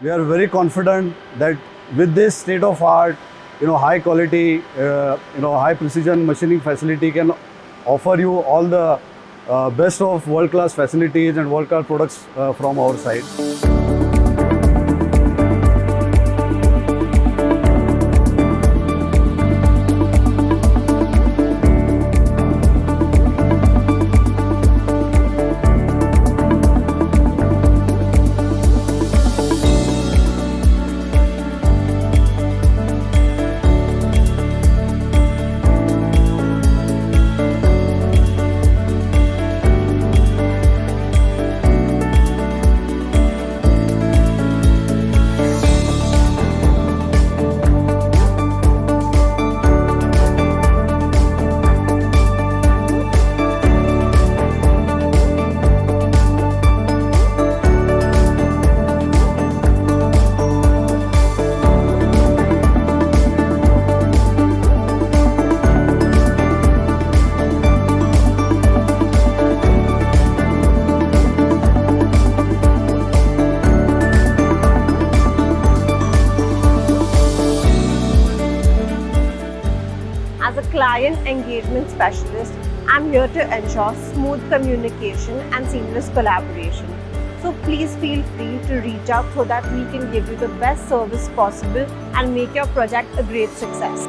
we are very confident that with this state of art, high quality, high precision machining facility can offer you all the best of world-class facilities and world-class products from our side. As a client engagement specialist, I'm here to ensure smooth communication and seamless collaboration. So please feel free to reach out so that we can give you the best service possible and make your project a great success.